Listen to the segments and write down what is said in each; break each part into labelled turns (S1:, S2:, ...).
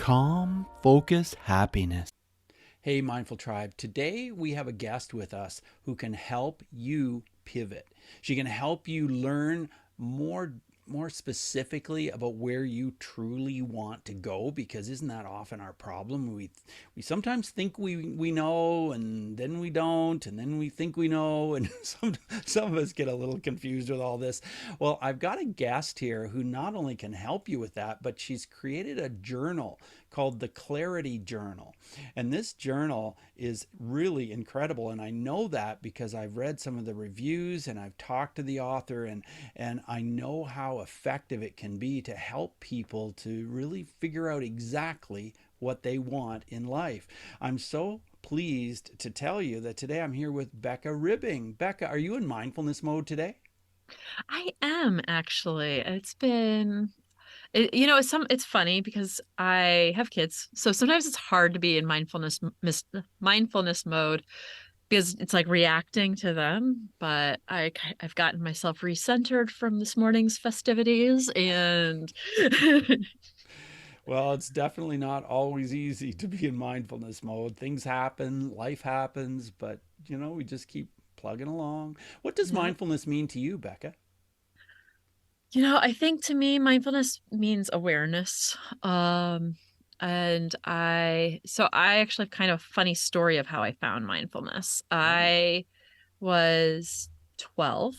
S1: calm, focused happiness. Hey, Mindful Tribe. Today we have a guest with us who can help you pivot. She can help you learn more specifically about where you truly want to go, because isn't that often our problem? We sometimes think we know, and then we don't, and then we think we know, and some of us get a little confused with all this. Well, I've got a guest here who not only can help you with that, but she's created a journal called the Clarity Journal. And this journal is really incredible. And I know that because I've read some of the reviews and I've talked to the author, and I know how effective it can be to help people to really figure out exactly what they want in life. I'm so pleased to tell you that today I'm here with Becca Ribbing. Becca, are you in mindfulness mode today?
S2: I am actually. It's funny because I have kids, so sometimes it's hard to be in mindfulness mode because it's like reacting to them. But I've gotten myself recentered from this morning's festivities, and
S1: Well, it's definitely not always easy to be in mindfulness mode. Things happen, life happens, but we just keep plugging along. What does
S2: yeah.
S1: mindfulness mean to you, Becca?
S2: I think to me, mindfulness means awareness. And I actually have kind of a funny story of how I found mindfulness.
S1: Oh,
S2: I was 12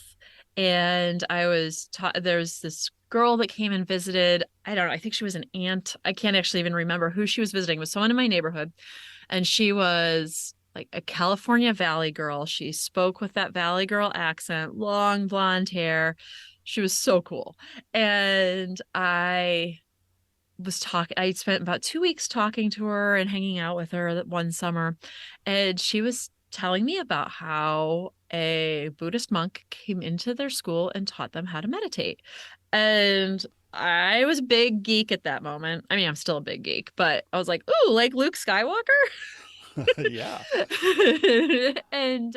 S2: and I was taught there was this girl that came and visited. I don't know, I think she was an aunt. I can't actually even remember who she was visiting. It was someone in my neighborhood, and she was like a California Valley girl. She spoke with that Valley girl accent, long blonde hair. She was so cool. And I spent about 2 weeks talking to her and hanging out with her that one summer. And she was telling me about how a Buddhist monk came into their school and taught them how to meditate. And I was a big geek at that moment. I mean, I'm still a big geek, but I was like, ooh, like Luke Skywalker.
S1: yeah.
S2: And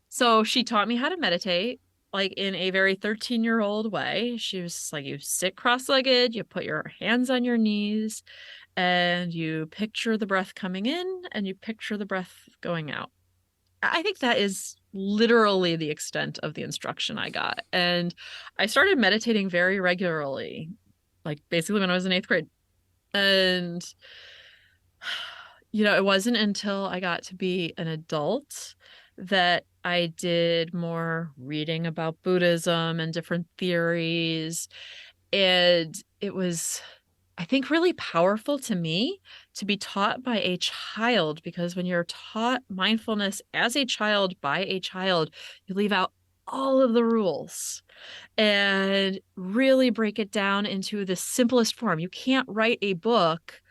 S2: so she taught me how to meditate, like in a very 13-year-old way. She was like, you sit cross-legged, you put your hands on your knees, and you picture the breath coming in and you picture the breath going out. I think that is literally the extent of the instruction I got. And I started meditating very regularly, like basically when I was in eighth grade. And it wasn't until I got to be an adult that I did more reading about Buddhism and different theories. And it was, I think, really powerful to me to be taught by a child, because when you're taught mindfulness as a child by a child, you leave out all of the rules and really break it down into the simplest form. You can't write a book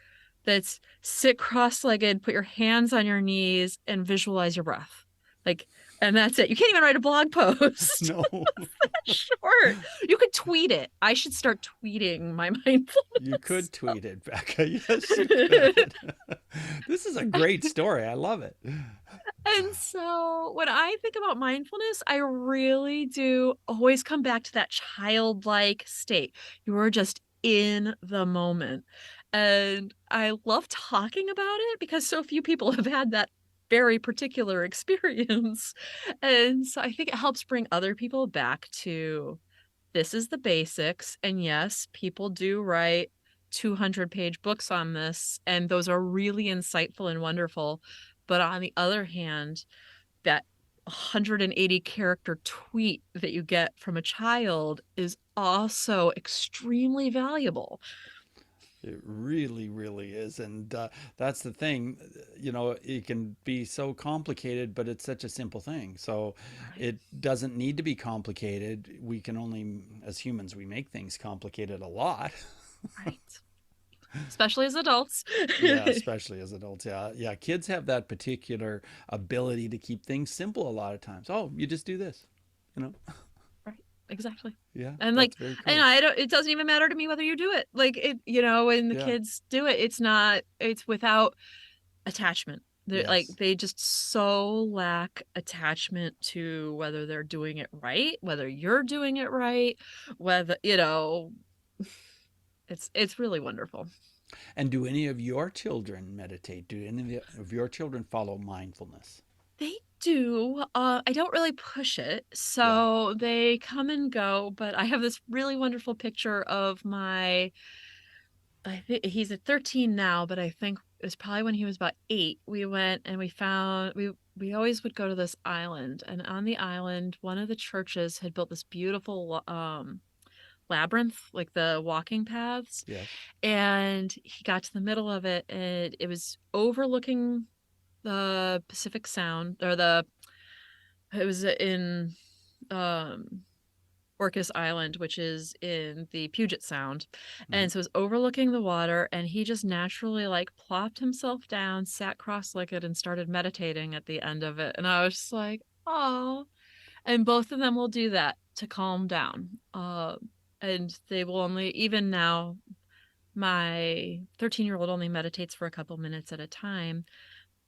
S2: that's sit cross-legged, put your hands on your knees, and visualize your breath. Like, and that's it. You can't even write a blog post.
S1: No,
S2: Short. You could tweet it. I should start tweeting my
S1: you could
S2: mindfulness.
S1: tweet it, Becca. Yes, you could. This is a great story. I love it.
S2: And so when I think about mindfulness, I really do always come back to that childlike state. You are just in the moment. And I love talking about it because so few people have had that very particular experience. And so I think it helps bring other people back to this is the basics. And yes, people do write 200-page books on this, and those are really insightful and wonderful. But on the other hand, that 180 character tweet that you get from a child is also extremely valuable.
S1: It really, really is. And that's the thing. It can be so complicated, but it's such a simple thing. So
S2: Right.
S1: it doesn't need to be complicated. We can only, as humans, we make things complicated a lot.
S2: Right. Especially as adults.
S1: Yeah, especially as adults. Yeah, yeah. Kids have that particular ability to keep things simple a lot of times. Oh, you just do this, you know?
S2: Right. Exactly.
S1: Yeah,
S2: And like,
S1: that's very
S2: and
S1: cool.
S2: I don't, it doesn't even matter to me whether you do it. Like when the
S1: Yeah.
S2: kids do it, it's without attachment.
S1: Yes.
S2: They just so lack attachment to whether they're doing it right, whether you're doing it right, whether, it's really wonderful.
S1: And do any of your children meditate? Do any of your children follow mindfulness?
S2: They do. I don't really push it,
S1: Yeah.
S2: so they come and go, but I have this really wonderful picture of my I think he's at 13 now, but I think it was probably when he was about 8. We went and we always would go to this island, and on the island, one of the churches had built this beautiful labyrinth, like the walking paths,
S1: Yes.
S2: and he got to the middle of it, and it was overlooking the Pacific Sound, or the it was in um Orcas Island, which is in the Puget Sound.
S1: Hmm.
S2: And so it was overlooking the water, and he just naturally like plopped himself down, sat cross-legged, and started meditating at the end of it. And I was just like, oh. And both of them will do that to calm down. And they will only, even now, my 13-year-old only meditates for a couple minutes at a time,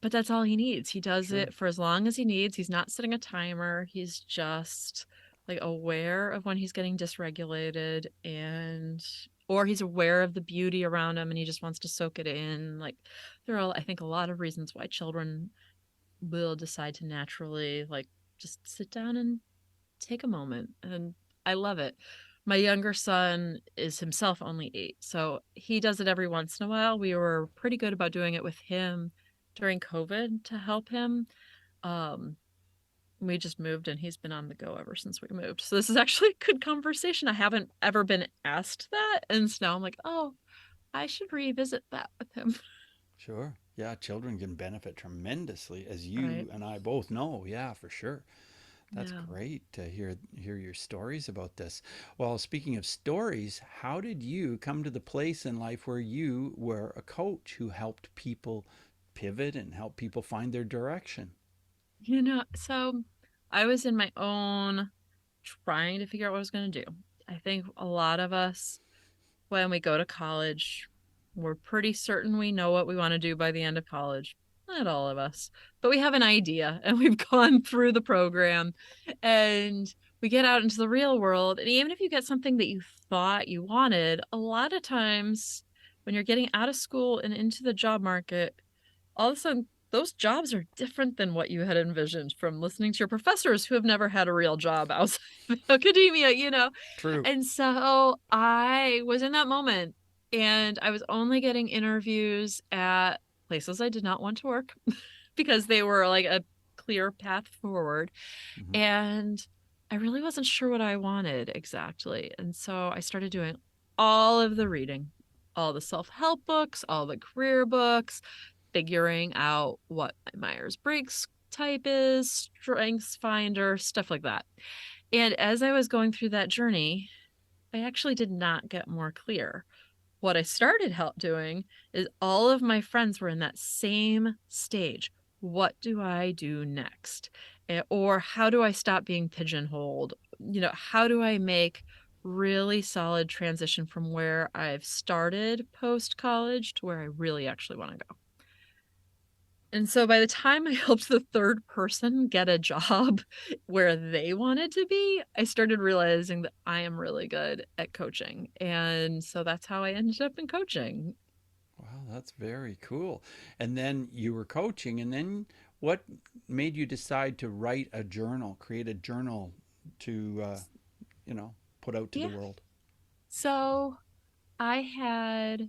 S2: but that's all he needs. He does
S1: Sure.
S2: it for as long as he needs. He's not setting a timer. He's just like aware of when he's getting dysregulated, and or he's aware of the beauty around him and he just wants to soak it in. Like there are, I think, a lot of reasons why children will decide to naturally like just sit down and take a moment. And I love it. My younger son is himself only 8, so he does it every once in a while. We were pretty good about doing it with him during COVID to help him. Um, we just moved and he's been on the go ever since we moved. So this is actually a good conversation. I haven't ever been asked that. And so now I'm like, oh, I should revisit that with him.
S1: Sure. Yeah, children can benefit tremendously, as
S2: Right.
S1: you and I both know. Yeah, for sure. That's
S2: Yeah.
S1: great to hear your stories about this. Well, speaking of stories, how did you come to the place in life where you were a coach who helped people pivot and help people find their direction?
S2: So I was in my own trying to figure out what I was going to do. I think a lot of us, when we go to college, we're pretty certain we know what we want to do by the end of college. Not all of us, but we have an idea and we've gone through the program and we get out into the real world. And even if you get something that you thought you wanted, a lot of times when you're getting out of school and into the job market, all of a sudden those jobs are different than what you had envisioned from listening to your professors who have never had a real job outside of academia.
S1: True.
S2: And so I was in that moment and I was only getting interviews at places I did not want to work because they were like a clear path forward.
S1: Hmm.
S2: And I really wasn't sure what I wanted exactly. And so I started doing all of the reading, all the self help books, all the career books, figuring out what my Myers Briggs type is, Strengths Finder, stuff like that. And as I was going through that journey, I actually did not get more clear. What I started doing is all of my friends were in that same stage. What do I do next? Or how do I stop being pigeonholed? How do I make really solid transition from where I've started post college to where I really actually want to go? And so by the time I helped the third person get a job where they wanted to be, I started realizing that I am really good at coaching. And so that's how I ended up in coaching.
S1: Wow, that's very cool. And then you were coaching, and then what made you decide to write a journal, create a journal to, put out to the
S2: Yeah.
S1: world?
S2: So I had,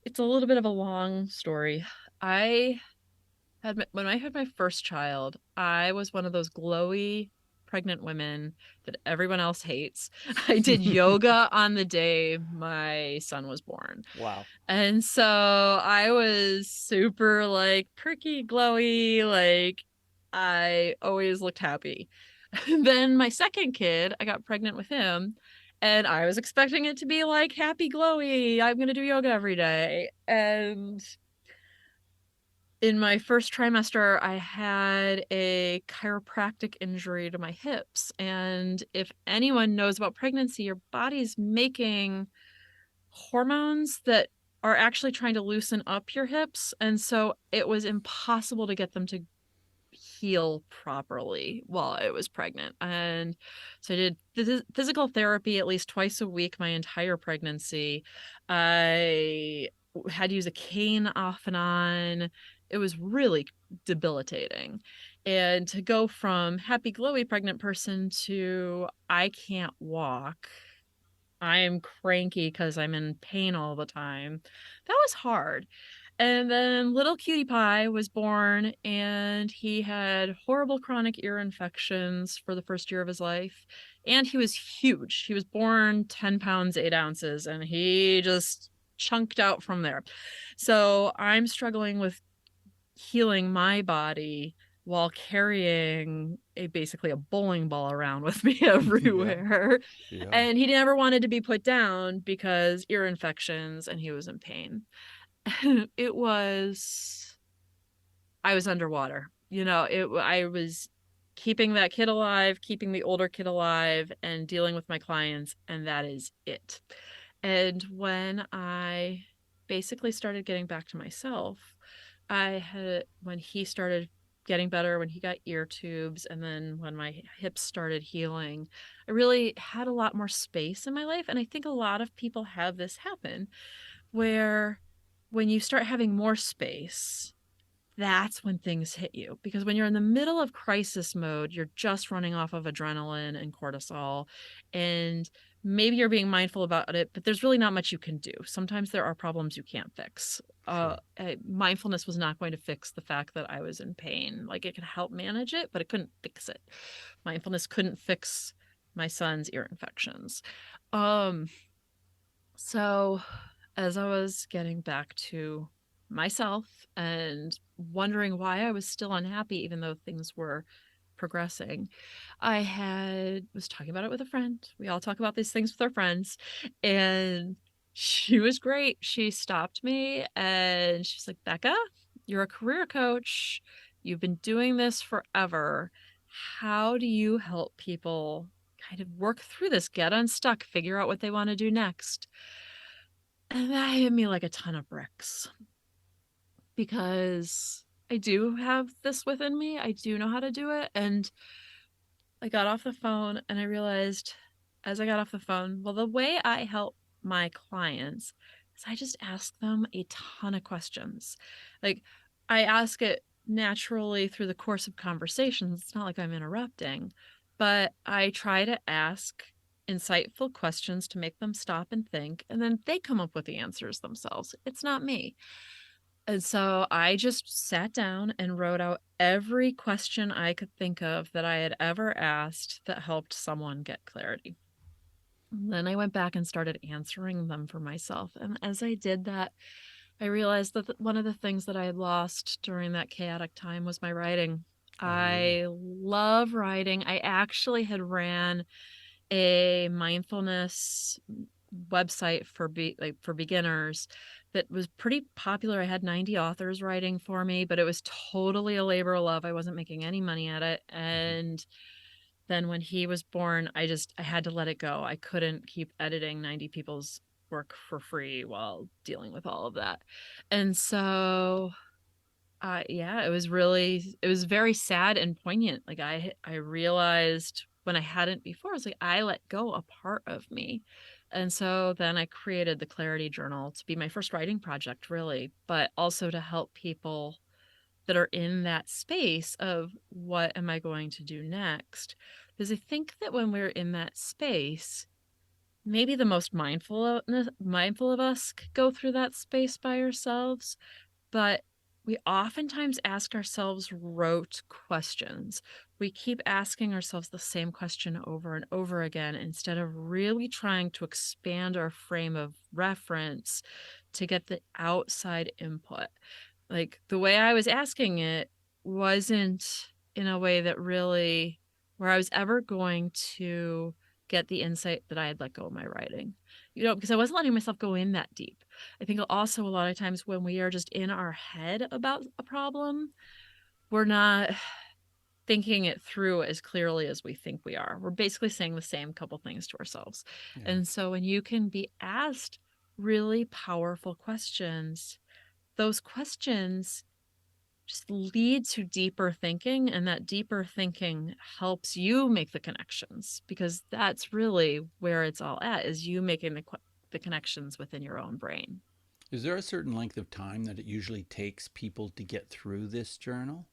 S2: it's a little bit of a long story. I when I had my first child, I was one of those glowy pregnant women that everyone else hates. I did yoga on the day my son was born.
S1: Wow.
S2: And so I was super like perky, glowy, like I always looked happy. Then my second kid, I got pregnant with him, and I was expecting it to be like happy, glowy. I'm going to do yoga every day. And in my first trimester, I had a chiropractic injury to my hips. And if anyone knows about pregnancy, your body's making hormones that are actually trying to loosen up your hips. And so it was impossible to get them to heal properly while I was pregnant. And so I did physical therapy at least twice a week my entire pregnancy. I had to use a cane off and on. It was really debilitating. And to go from happy, glowy pregnant person to I can't walk, I'm cranky because I'm in pain all the time, that was hard. And then little cutie pie was born, and he had horrible chronic ear infections for the first year of his life. And he was huge. He was born 10 pounds, 8 ounces, and he just chunked out from there. So I'm struggling with healing my body while carrying basically a bowling ball around with me
S1: Yeah.
S2: everywhere.
S1: Yeah.
S2: And he never wanted to be put down because ear infections, and he was in pain. It was, I was underwater. I was keeping that kid alive, keeping the older kid alive, and dealing with my clients, and that is it. And when I basically started getting back to myself, when he started getting better, when he got ear tubes, and then when my hips started healing, I really had a lot more space in my life. And I think a lot of people have this happen where when you start having more space, that's when things hit you. Because when you're in the middle of crisis mode, you're just running off of adrenaline and cortisol, and maybe you're being mindful about it, but there's really not much you can do. Sometimes there are problems you can't fix.
S1: Sure.
S2: Mindfulness was not going to fix the fact that I was in pain. Like, it could help manage it, but it couldn't fix it. Mindfulness couldn't fix my son's ear infections. Um, so as I was getting back to myself and wondering why I was still unhappy, even though things were progressing, was talking about it with a friend. We all talk about these things with our friends, and she was great. She stopped me and she's like, Becca, you're a career coach. You've been doing this forever. How do you help people kind of work through this, get unstuck, figure out what they want to do next? And that hit me like a ton of bricks, because I do have this within me. I do know how to do it. And I got off the phone and I realized, as I got off the phone, well, the way I help my clients is I just ask them a ton of questions. Like, I ask it naturally through the course of conversations. It's not like I'm interrupting, but I try to ask insightful questions to make them stop and think, and then they come up with the answers themselves. It's not me. And so I just sat down and wrote out every question I could think of that I had ever asked that helped someone get clarity. And then I went back and started answering them for myself. And as I did that, I realized that one of the things that I had lost during that chaotic time was my writing.
S1: Oh, yeah.
S2: I love writing. I actually had ran a mindfulness website for beginners that was pretty popular. I had 90 authors writing for me, but it was totally a labor of love. I wasn't making any money at it.
S1: Hmm.
S2: And then when he was born, I had to let it go. I couldn't keep editing 90 people's work for free while dealing with all of that. And so yeah, it was very sad and poignant. Like, I realized when I hadn't before, it's like I let go a part of me. And so then I created the Clarity Journal to be my first writing project, really, but also to help people that are in that space of what am I going to do next? Because I think that when we're in that space, maybe the most mindful of us could go through that space by ourselves, but we oftentimes ask ourselves rote questions. We keep asking ourselves the same question over and over again instead of really trying to expand our frame of reference to get the outside input. Like, the way I was asking it wasn't in a way that really, where I was ever going to get the insight that I had let go of my writing, because I wasn't letting myself go in that deep. I think also a lot of times when we are just in our head about a problem, we're not thinking it through as clearly as we think we are. We're basically saying the same couple things to ourselves.
S1: Yeah.
S2: And so when you can be asked really powerful questions, those questions just lead to deeper thinking, and that deeper thinking helps you make the connections, because that's really where it's all at, is you making the connections within your own brain.
S1: Is there a certain length of time that it usually takes people to get through this journal?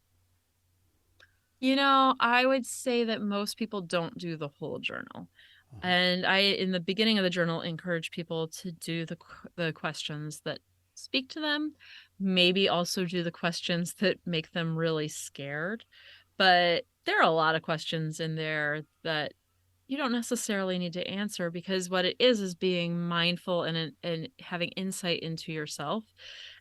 S2: I would say that most people don't do the whole journal.
S1: Uh-huh.
S2: And I, in the beginning of the journal, encourage people to do the questions that speak to them, maybe also do the questions that make them really scared. But there are a lot of questions in there that you don't necessarily need to answer, because what it is being mindful and having insight into yourself.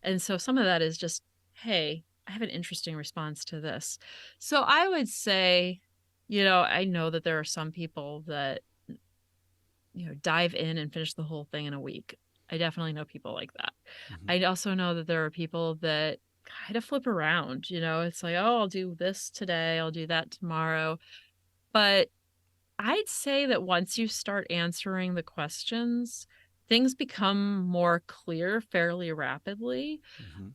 S2: And so some of that is just, hey, I have an interesting response to this. So I would say, I know that there are some people that, dive in and finish the whole thing in a week. I definitely know people like that.
S1: Mm-hmm.
S2: I also know that there are people that kind of flip around, it's like, oh, I'll do this today, I'll do that tomorrow. But I'd say that once you start answering the questions, things become more clear fairly rapidly.
S1: Mm-hmm.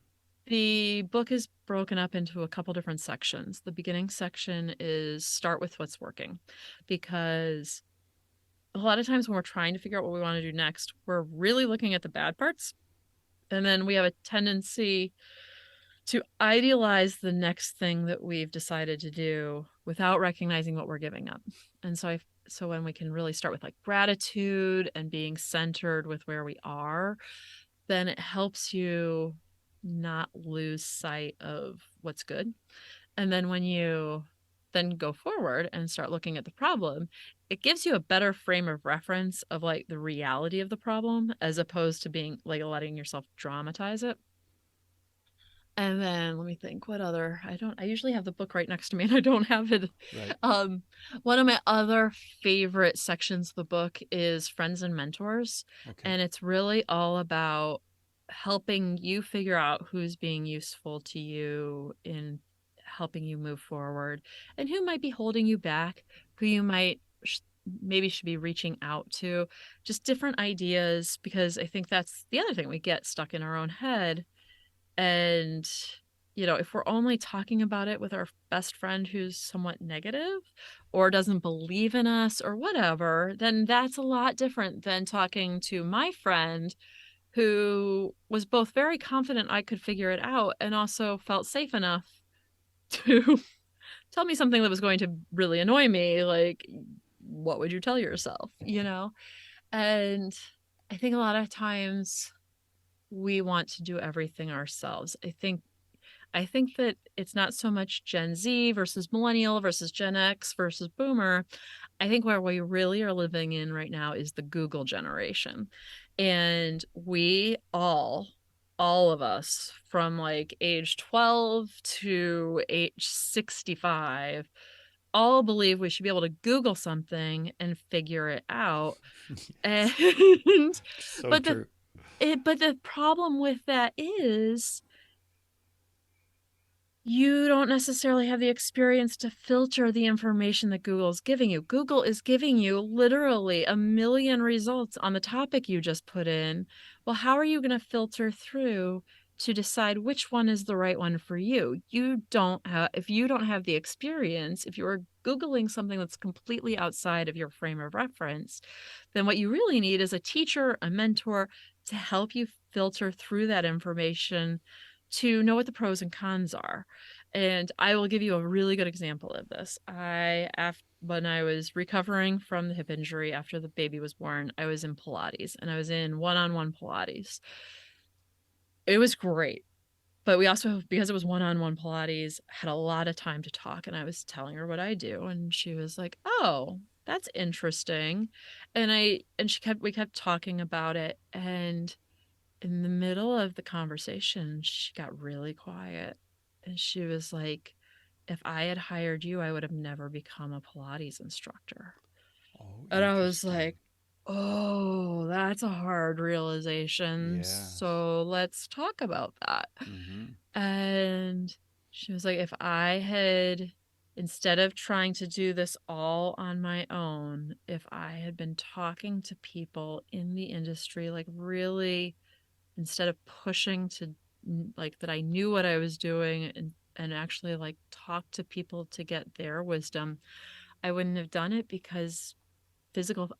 S2: The book is broken up into a couple different sections. The beginning section is start with what's working, because a lot of times when we're trying to figure out what we want to do next, we're really looking at the bad parts. And then we have a tendency to idealize the next thing that we've decided to do without recognizing what we're giving up. And so when we can really start with like gratitude and being centered with where we are, then it helps you not lose sight of what's good. And then when you then go forward and start looking at the problem, it gives you a better frame of reference of like the reality of the problem, as opposed to being like letting yourself dramatize it. And then let me think, what other? I usually have the book right next to me and I don't have it.
S1: Right.
S2: Um, One of my other favorite sections of the book is Friends and Mentors.
S1: Okay.
S2: And it's really all about helping you figure out who's being useful to you in helping you move forward, and who might be holding you back, who you might maybe should be reaching out to, just different ideas, because I think that's the other thing, we get stuck in our own head. And, if we're only talking about it with our best friend who's somewhat negative or doesn't believe in us or whatever, then that's a lot different than talking to my friend who was both very confident I could figure it out and also felt safe enough to tell me something that was going to really annoy me. Like, what would you tell yourself, And I think a lot of times we want to do everything ourselves. I think that it's not so much Gen Z versus millennial versus Gen X versus boomer. I think where we really are living in right now is the Google generation. And we all of us from like age 12 to age 65 all believe we should be able to Google something and figure it out.
S1: Yes.
S2: And
S1: So
S2: but the
S1: true.
S2: but the problem with that is you don't necessarily have the experience to filter the information that Google is giving you. Google is giving you literally a million results on the topic you just put in. Well, how are you going to filter through to decide which one is the right one for you? If you don't have the experience, if you're Googling something that's completely outside of your frame of reference, then what you really need is a teacher, a mentor to help you filter through that information to know what the pros and cons are. And I will give you a really good example of this. When I was recovering from the hip injury after the baby was born, I was in Pilates, and I was in one-on-one Pilates. It was great. But we also, because it was one-on-one Pilates, had a lot of time to talk, and I was telling her what I do, and she was like, "Oh, that's interesting." We kept talking about it, and in the middle of the conversation, she got really quiet. And she was like, if I had hired you, I would have never become a Pilates instructor.
S1: Oh,
S2: And I was
S1: interesting.
S2: like, oh, that's a hard realization.
S1: Yes.
S2: So let's talk about that.
S1: Mm-hmm.
S2: And she was like, if I had, instead of trying to do this all on my own, if I had been talking to people in the industry, like really, instead of pushing to like that I knew what I was doing and and actually like talk to people to get their wisdom, I wouldn't have done it, because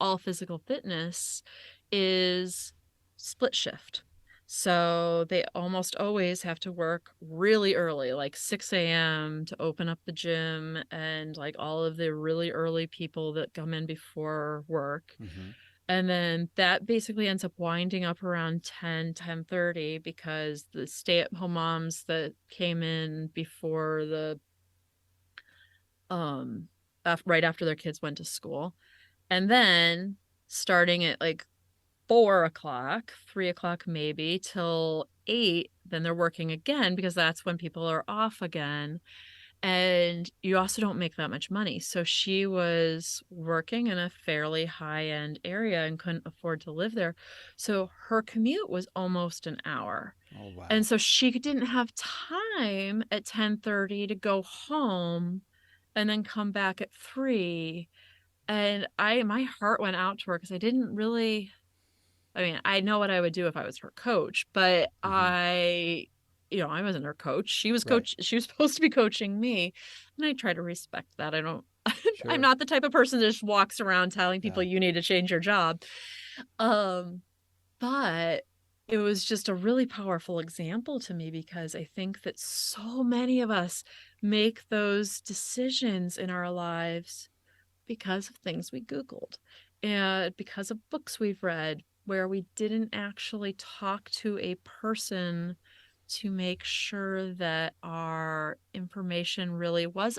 S2: all physical fitness is split shift. So they almost always have to work really early, like 6 a.m. to open up the gym, and like all of the really early people that come in before work.
S1: Mm-hmm.
S2: And then that basically ends up winding up around 10:30, because the stay-at-home moms that came in before um right after their kids went to school. And then starting at like 4 o'clock, 3 o'clock maybe, till 8, then they're working again, because that's when people are off again. And you also don't make that much money. So she was working in a fairly high-end area and couldn't afford to live there. So her commute was almost an hour.
S1: Oh, wow.
S2: And so she didn't have time at 10:30 to go home and then come back at 3. And my heart went out to her, because I mean, I know what I would do if I was her coach, but
S1: Mm-hmm.
S2: I wasn't her coach.
S1: Right.
S2: She was supposed to be coaching me. And I try to respect that. I don't, I'm
S1: Sure.
S2: not the type of person that just walks around telling people
S1: Yeah.
S2: you need to change your job. Um, but it was just a really powerful example to me, because I think that so many of us make those decisions in our lives because of things we Googled and because of books we've read, where we didn't actually talk to a person to make sure that our information really was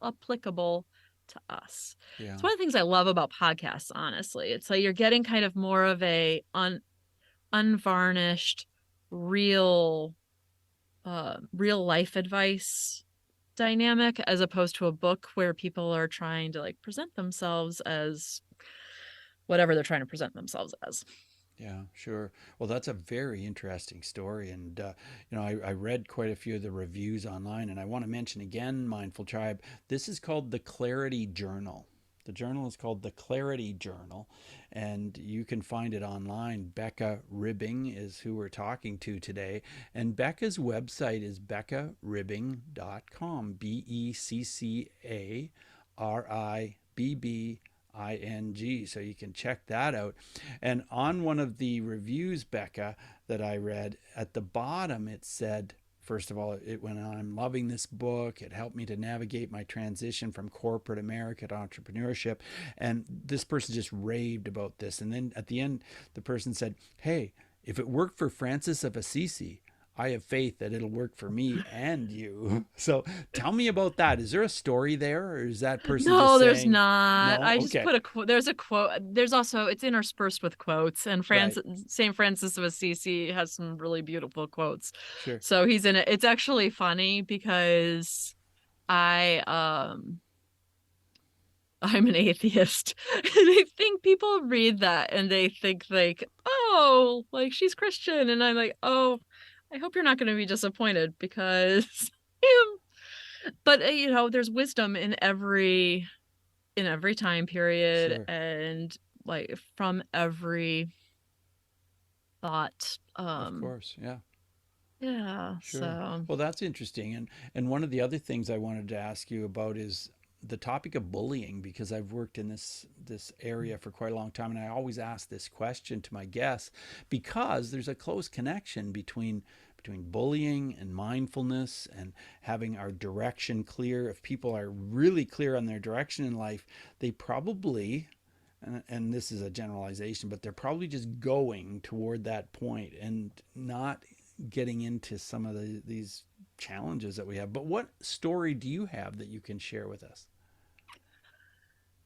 S2: applicable to us.
S1: Yeah.
S2: It's one of the things I love about podcasts, honestly. It's like you're getting kind of more of a unvarnished, real, real life advice dynamic, as opposed to a book where people are trying to like present themselves as whatever they're trying to present themselves as.
S1: Yeah, sure. Well, that's a very interesting story. And, I read quite a few of the reviews online, and I want to mention again, Mindful Tribe, this is called the Clarity Journal. The journal is called the Clarity Journal, and you can find it online. Becca Ribbing is who we're talking to today. And Becca's website is beccaribbing.com, BeccaRibbing. So you can check that out. And on one of the reviews, Becca, that I read, at the bottom it said, first of all, it went on, I'm loving this book. It helped me to navigate my transition from corporate America to entrepreneurship. And this person just raved about this. And then at the end, the person said, hey, if it worked for Francis of Assisi, I have faith that it'll work for me and you. So tell me about that. Is there a story there, or is that person just
S2: No, there's
S1: saying,
S2: not.
S1: no?
S2: I just
S1: Okay.
S2: put a quote. There's a quote. There's also, it's interspersed with quotes. And
S1: Right.
S2: St. Francis of Assisi has some really beautiful quotes.
S1: Sure.
S2: So he's in it. It's actually funny, because I I'm an atheist. And I think people read that and they think like, oh, like she's Christian. And I'm like, oh, I hope you're not going to be disappointed, because but there's wisdom in every time period,
S1: Sure.
S2: and like from every thought.
S1: Of course. Yeah.
S2: Yeah,
S1: Sure.
S2: so
S1: Well, that's interesting. And one of the other things I wanted to ask you about is the topic of bullying, because I've worked in this area for quite a long time, and I always ask this question to my guests, because there's a close connection between bullying and mindfulness and having our direction clear. If people are really clear on their direction in life, they probably, and this is a generalization, but they're probably just going toward that point and not getting into some of these challenges that we have. But what story do you have that you can share with us?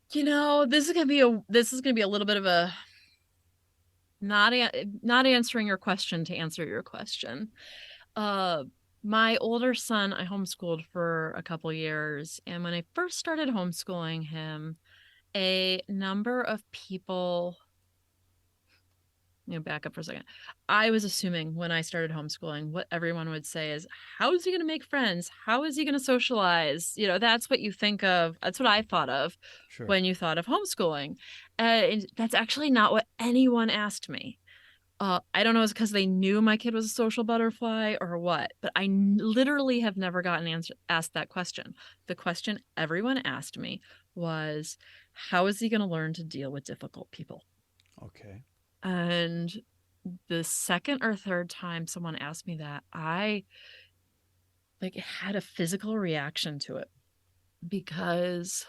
S2: this is gonna be a little bit of a not answering your question to answer your question. Uh, my older son, I homeschooled for a couple years, and when I first started homeschooling him, a number of people, back up for a second. I was assuming when I started homeschooling, what everyone would say is, how is he going to make friends? How is he going to socialize? That's what you think of. That's what I thought of
S1: Sure.
S2: when you thought of homeschooling. And that's actually not what anyone asked me. I don't know if it's because they knew my kid was a social butterfly or what, but literally have never gotten asked that question. The question everyone asked me was, how is he going to learn to deal with difficult people?
S1: Okay.
S2: And the second or third time someone asked me that, I like had a physical reaction to it because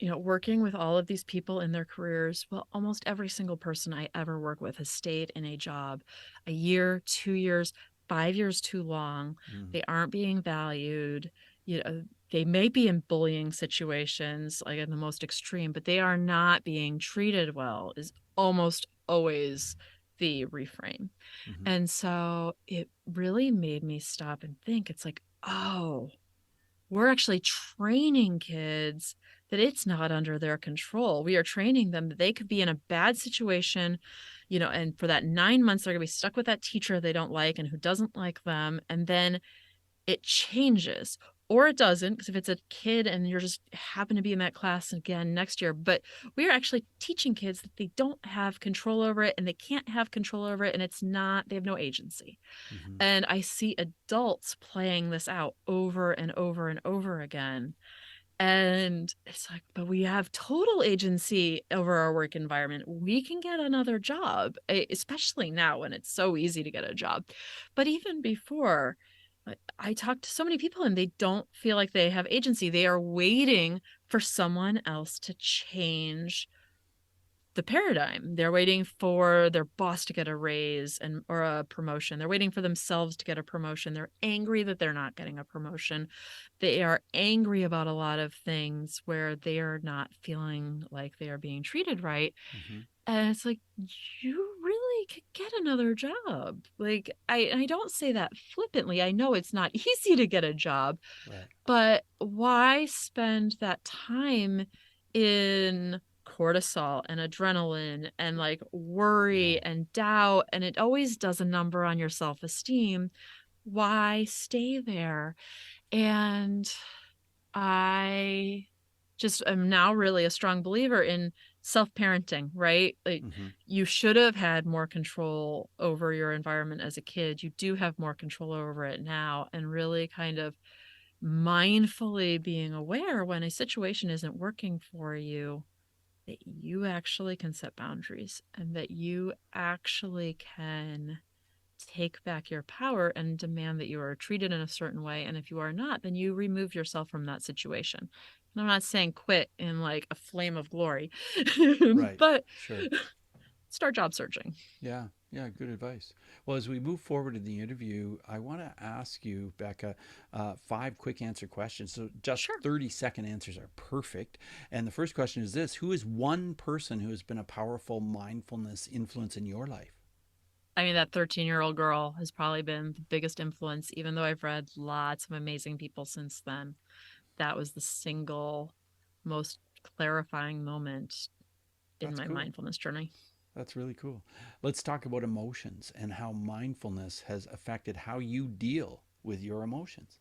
S2: working with all of these people in their careers, well, almost every single person I ever work with has stayed in a job a year, 2 years, 5 years too long.
S1: Mm.
S2: They aren't being valued. They may be in bullying situations, like in the most extreme, but they are not being treated well, is almost always the reframe.
S1: Mm-hmm.
S2: And so it really made me stop and think. It's like, oh, we're actually training kids that it's not under their control. We are training them that they could be in a bad situation, and for that 9 months, they're going to be stuck with that teacher they don't like and who doesn't like them. And then it changes or it doesn't, because if it's a kid and you're just happen to be in that class again next year, but we are actually teaching kids that they don't have control over it and they can't have control over it, and they have no agency.
S1: Mm-hmm.
S2: And I see adults playing this out over and over and over again. And it's like, but we have total agency over our work environment. We can get another job, especially now when it's so easy to get a job. But even before, I talk to so many people and they don't feel like they have agency. They are waiting for someone else to change the paradigm. They're waiting for their boss to get a raise or a promotion. They're waiting for themselves to get a promotion. They're angry that they're not getting a promotion. They are angry about a lot of things where they are not feeling like they are being treated right.
S1: Mm-hmm.
S2: And it's like, you really could get another job. Like, I don't say that flippantly. I know it's not easy to get a job,
S1: Right.
S2: but why spend that time in cortisol and adrenaline and like
S1: Yeah.
S2: worry and doubt? And it always does a number on your self-esteem. Why stay there? And I just am now really a strong believer in self-parenting, right? Like,
S1: Mm-hmm.
S2: you should have had more control over your environment as a kid. You do have more control over it now, and really kind of mindfully being aware when a situation isn't working for you, that you actually can set boundaries and that you actually can take back your power and demand that you are treated in a certain way. And if you are not, then you remove yourself from that situation. And I'm not saying quit in like a flame of glory,
S1: Right.
S2: but
S1: Sure.
S2: start job searching.
S1: Yeah, yeah, good advice. Well, as we move forward in the interview, I want to ask you, Becca, 5 quick answer questions. So just
S2: Sure.
S1: 30-second answers are perfect. And the first question is this: who is one person who has been a powerful mindfulness influence in your life?
S2: I mean, that 13-year-old girl has probably been the biggest influence, even though I've read lots of amazing people since then. That was the single most clarifying moment in
S1: That's
S2: my
S1: cool.
S2: mindfulness journey.
S1: That's really cool. Let's talk about emotions and how mindfulness has affected how you deal with your emotions.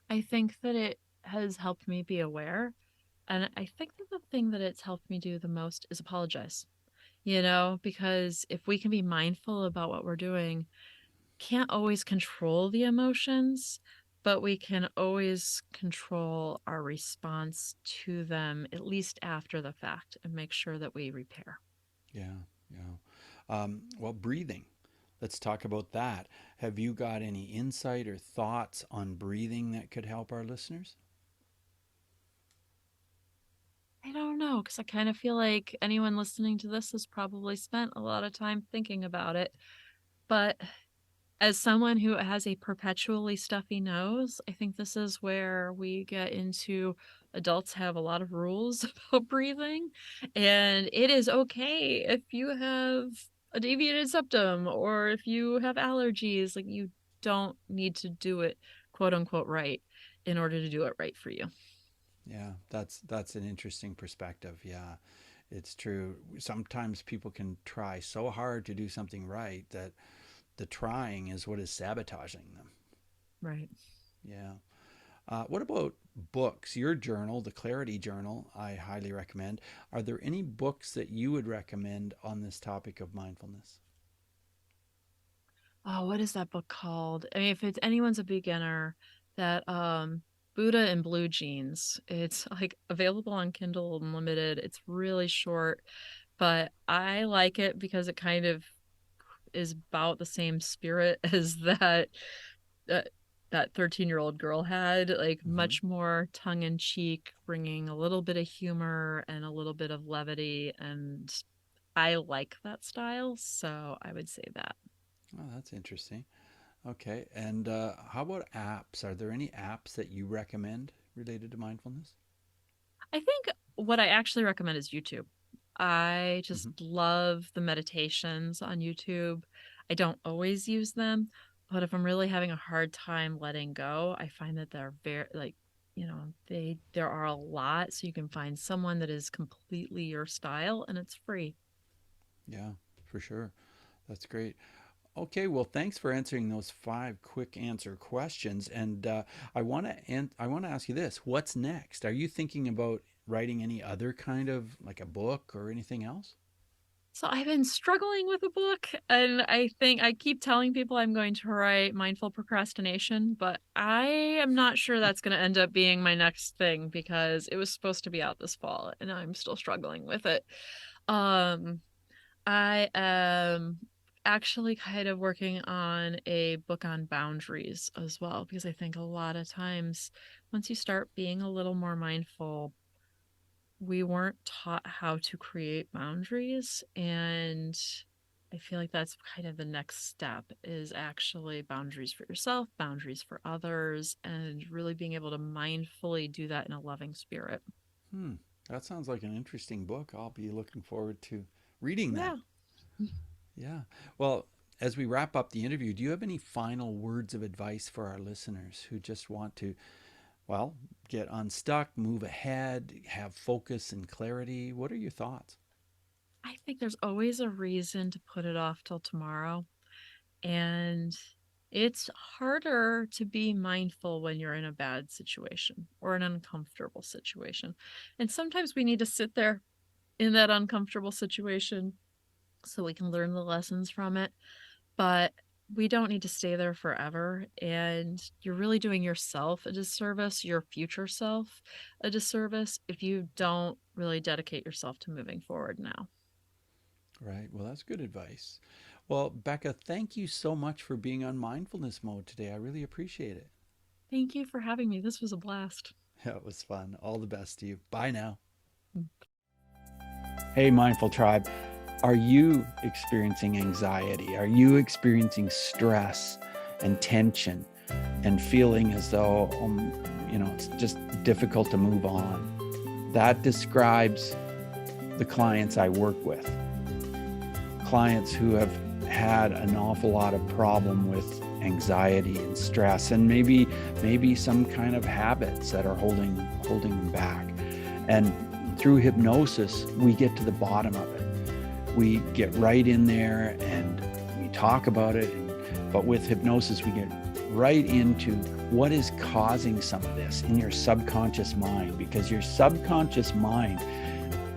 S2: I think that it has helped me be aware. And I think that the thing that it's helped me do the most is apologize, because if we can be mindful about what we're doing, can't always control the emotions, but we can always control our response to them, at least after the fact, and make sure that we repair.
S1: Yeah, yeah. Well, breathing. Let's talk about that. Have you got any insight or thoughts on breathing that could help our listeners?
S2: I don't know, because I kind of feel like anyone listening to this has probably spent a lot of time thinking about it. But as someone who has a perpetually stuffy nose, I think this is where we get into adults have a lot of rules about breathing. And it is okay if you have a deviated septum or if you have allergies. Like, you don't need to do it quote unquote right in order to do it right for you.
S1: Yeah, that's an interesting perspective. Yeah, it's true. Sometimes people can try so hard to do something right that the trying is what is sabotaging them.
S2: Right.
S1: Yeah. What about books, your journal, the Clarity Journal, I highly recommend. Are there any books that you would recommend on this topic of mindfulness?
S2: Oh, what is that book called? I mean, if it's anyone's a beginner, that Buddha in Blue Jeans. It's like available on Kindle Unlimited. It's really short, but I like it because it kind of is about the same spirit as that that 13-year-old girl had, like
S1: Mm-hmm.
S2: much more tongue in cheek, bringing a little bit of humor and a little bit of levity, and I like that style, so I would say that.
S1: Oh, that's interesting. Okay. And how about apps? Are there any apps that you recommend related to mindfulness?
S2: I think what I actually recommend is YouTube. I just
S1: Mm-hmm.
S2: love the meditations on YouTube. I don't always use them, but if I'm really having a hard time letting go, I find that they're very like, there are a lot, so you can find someone that is completely your style and it's free.
S1: Yeah, for sure. That's great. Okay, well, thanks for answering those five quick answer questions. And I want to ask you this: what's next? Are you thinking about writing any other kind of like a book or anything else?
S2: So I've been struggling with a book, and I think I keep telling people I'm going to write Mindful Procrastination, but I am not sure that's going to end up being my next thing because it was supposed to be out this fall and I'm still struggling with it. Um, I am actually kind of working on a book on boundaries as well because I think a lot of times once you start being a little more mindful, we weren't taught how to create boundaries, and I feel like that's kind of the next step is actually boundaries for yourself, boundaries for others, and really being able to mindfully do that in a loving spirit.
S1: Hmm, that sounds like an interesting book. I'll be looking forward to reading that.
S2: Yeah.
S1: Yeah. Well, as we wrap up the interview, do you have any final words of advice for our listeners who just want to, well, get unstuck, move ahead, have focus and clarity? What are your thoughts?
S2: I think there's always a reason to put it off till tomorrow. And it's harder to be mindful when you're in a bad situation or an uncomfortable situation. And sometimes we need to sit there in that uncomfortable situation so we can learn the lessons from it. But we don't need to stay there forever. And you're really doing yourself a disservice, your future self a disservice, if you don't really dedicate yourself to moving forward now.
S1: Right. Well, that's good advice. Well, Becca, thank you so much for being on mindfulness mode today. I really appreciate it.
S2: Thank you for having me. This was a blast.
S1: It was fun. All the best to you. Bye now. Hey, Mindful Tribe. Are you experiencing anxiety? Are you experiencing stress and tension and feeling as though, it's just difficult to move on? That describes the clients I work with. Clients who have had an awful lot of problem with anxiety and stress, and maybe some kind of habits that are holding them back. And through hypnosis, we get to the bottom of it. We get right in there and we talk about it. But with hypnosis, we get right into what is causing some of this in your subconscious mind, because your subconscious mind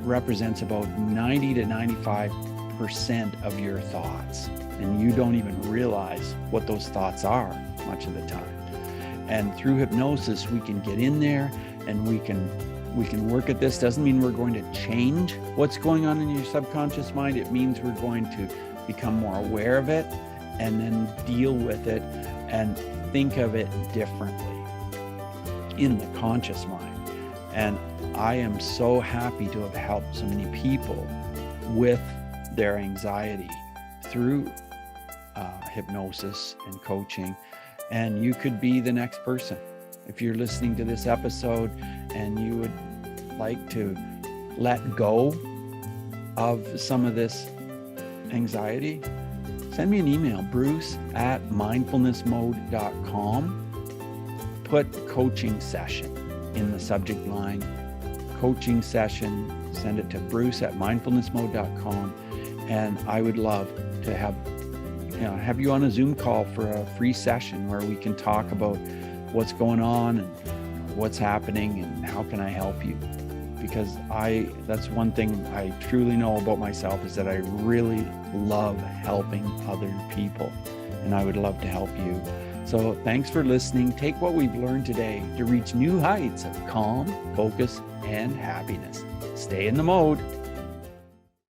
S1: represents about 90 to 95% of your thoughts. And you don't even realize what those thoughts are much of the time. And through hypnosis, we can get in there and we can work at this. Doesn't mean we're going to change what's going on in your subconscious mind. It means we're going to become more aware of it and then deal with it and think of it differently in the conscious mind. And I am so happy to have helped so many people with their anxiety through hypnosis and coaching. And you could be the next person. If you're listening to this episode and you would like to let go of some of this anxiety, send me an email, bruce@mindfulnessmode.com. Put coaching session in the subject line. Coaching session, send it to bruce@mindfulnessmode.com. And I would love to have you on a Zoom call for a free session where we can talk about what's going on and what's happening and how can I help you? Because that's one thing I truly know about myself, is that I really love helping other people, and I would love to help you. So thanks for listening. Take what we've learned today to reach new heights of calm, focus, and happiness. Stay in the mode.